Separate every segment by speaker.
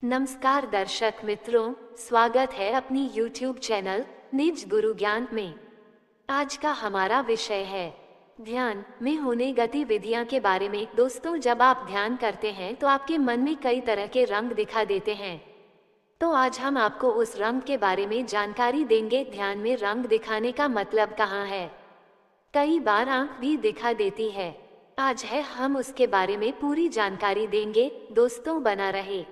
Speaker 1: नमस्कार दर्शक मित्रों, स्वागत है अपनी YouTube चैनल निज गुरु ज्ञान में। आज का हमारा विषय है ध्यान में होने गतिविधियां के बारे में। दोस्तों, जब आप ध्यान करते हैं तो आपके मन में कई तरह के रंग दिखा देते हैं। तो आज हम आपको उस रंग के बारे में जानकारी देंगे। ध्यान में रंग दिखाने का मतलब कहाँ है? कई बार आंख भी दिखा देती है। आज है हम उसके बारे में पूरी जानकारी देंगे। दोस्तों, बना रहे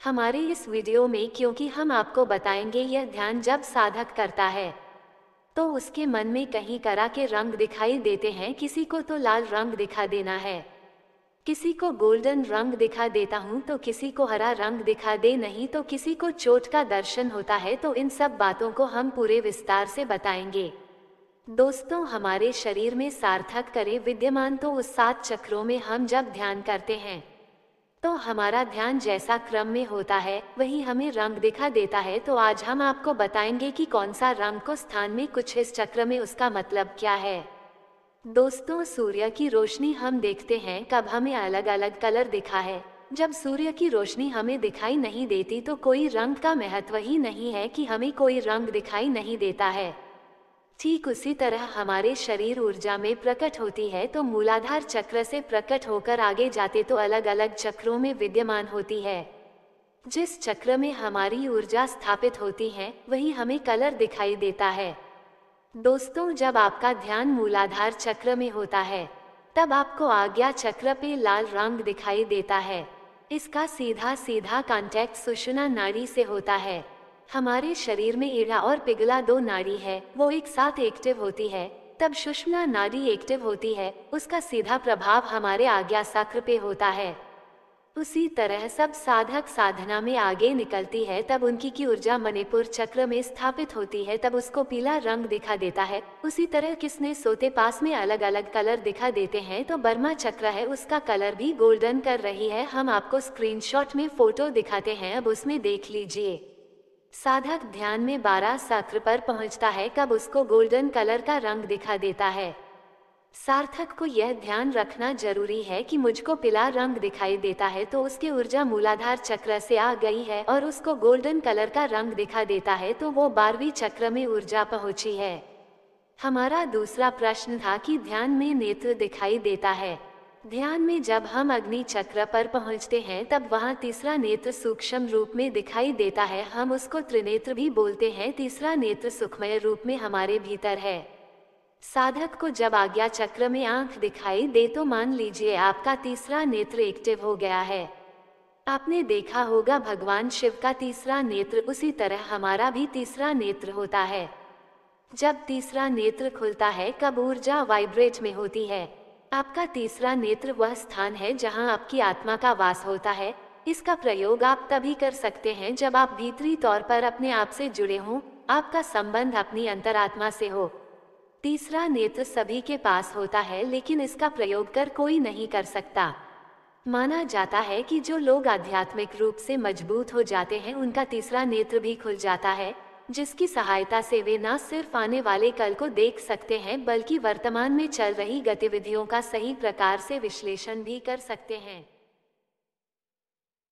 Speaker 1: हमारे इस वीडियो में, क्योंकि हम आपको बताएंगे यह ध्यान जब साधक करता है तो उसके मन में कहीं तरह के रंग दिखाई देते हैं। किसी को तो लाल रंग दिखा देना है, किसी को गोल्डन रंग दिखा देता हूँ, तो किसी को हरा रंग दिखा दे, नहीं तो किसी को चोट का दर्शन होता है। तो इन सब बातों को हम पूरे विस्तार से बताएंगे। दोस्तों, हमारे शरीर में सार्थक करे विद्यमान तो उस 7 चक्रों में हम जब ध्यान करते हैं तो हमारा ध्यान जैसा क्रम में होता है वही हमें रंग दिखा देता है। तो आज हम आपको बताएंगे कि कौन सा रंग को स्थान में कुछ इस चक्र में, उसका मतलब क्या है। दोस्तों, सूर्य की रोशनी हम देखते हैं कब हमें अलग अलग कलर दिखा है। जब सूर्य की रोशनी हमें दिखाई नहीं देती तो कोई रंग का महत्व ही नहीं है कि हमें कोई रंग दिखाई नहीं देता है। ठीक उसी तरह हमारे शरीर ऊर्जा में प्रकट होती है तो मूलाधार चक्र से प्रकट होकर आगे जाते तो अलग अलग चक्रों में विद्यमान होती है। जिस चक्र में हमारी ऊर्जा स्थापित होती है वही हमें कलर दिखाई देता है। दोस्तों, जब आपका ध्यान मूलाधार चक्र में होता है तब आपको आज्ञा चक्र पे लाल रंग दिखाई देता है। इसका सीधा सीधा कांटेक्ट सुषुम्ना नाड़ी से होता है। हमारे शरीर में ईड़ा और पिघला 2 नाड़ी है, वो एक साथ एक्टिव होती है तब सुषुम्ना नाड़ी एक्टिव होती है। उसका सीधा प्रभाव हमारे आज्ञा चक्र पे होता है। उसी तरह सब साधक साधना में आगे निकलती है तब उनकी की ऊर्जा मणिपुर चक्र में स्थापित होती है, तब उसको पीला रंग दिखा देता है। उसी तरह किसने सोते पास में अलग अलग कलर दिखा देते हैं तो बर्मा चक्र है, उसका कलर भी गोल्डन कर रही है। हम आपको स्क्रीनशॉट में फोटो दिखाते हैं, अब उसमें देख लीजिए। साधक ध्यान में 12 चक्र पर पहुंचता है कब उसको गोल्डन कलर का रंग दिखा देता है। सार्थक को यह ध्यान रखना जरूरी है कि मुझको पीला रंग दिखाई देता है तो उसकी ऊर्जा मूलाधार चक्र से आ गई है, और उसको गोल्डन कलर का रंग दिखा देता है तो वो 12वीं चक्र में ऊर्जा पहुंची है। हमारा दूसरा प्रश्न था कि ध्यान में नेत्र दिखाई देता है। ध्यान में जब हम अग्नि चक्र पर पहुंचते हैं तब वहां तीसरा नेत्र सूक्ष्म रूप में दिखाई देता है। हम उसको त्रिनेत्र भी बोलते हैं। तीसरा नेत्र सुखमय रूप में हमारे भीतर है। साधक को जब आज्ञा चक्र में आंख दिखाई दे तो मान लीजिए आपका तीसरा नेत्र एक्टिव हो गया है। आपने देखा होगा भगवान शिव का तीसरा नेत्र, उसी तरह हमारा भी तीसरा नेत्र होता है। जब तीसरा नेत्र खुलता है कब ऊर्जा वाइब्रेट में होती है। आपका तीसरा नेत्र वह स्थान है जहां आपकी आत्मा का वास होता है। इसका प्रयोग आप तभी कर सकते हैं जब आप भीतरी तौर पर अपने आप से जुड़े हों, आपका संबंध अपनी अंतरात्मा से हो। तीसरा नेत्र सभी के पास होता है लेकिन इसका प्रयोग कर कोई नहीं कर सकता। माना जाता है कि जो लोग आध्यात्मिक रूप से मजबूत हो जाते हैं उनका तीसरा नेत्र भी खुल जाता है, जिसकी सहायता से वे न सिर्फ आने वाले कल को देख सकते हैं बल्कि वर्तमान में चल रही गतिविधियों का सही प्रकार से विश्लेषण भी कर सकते हैं।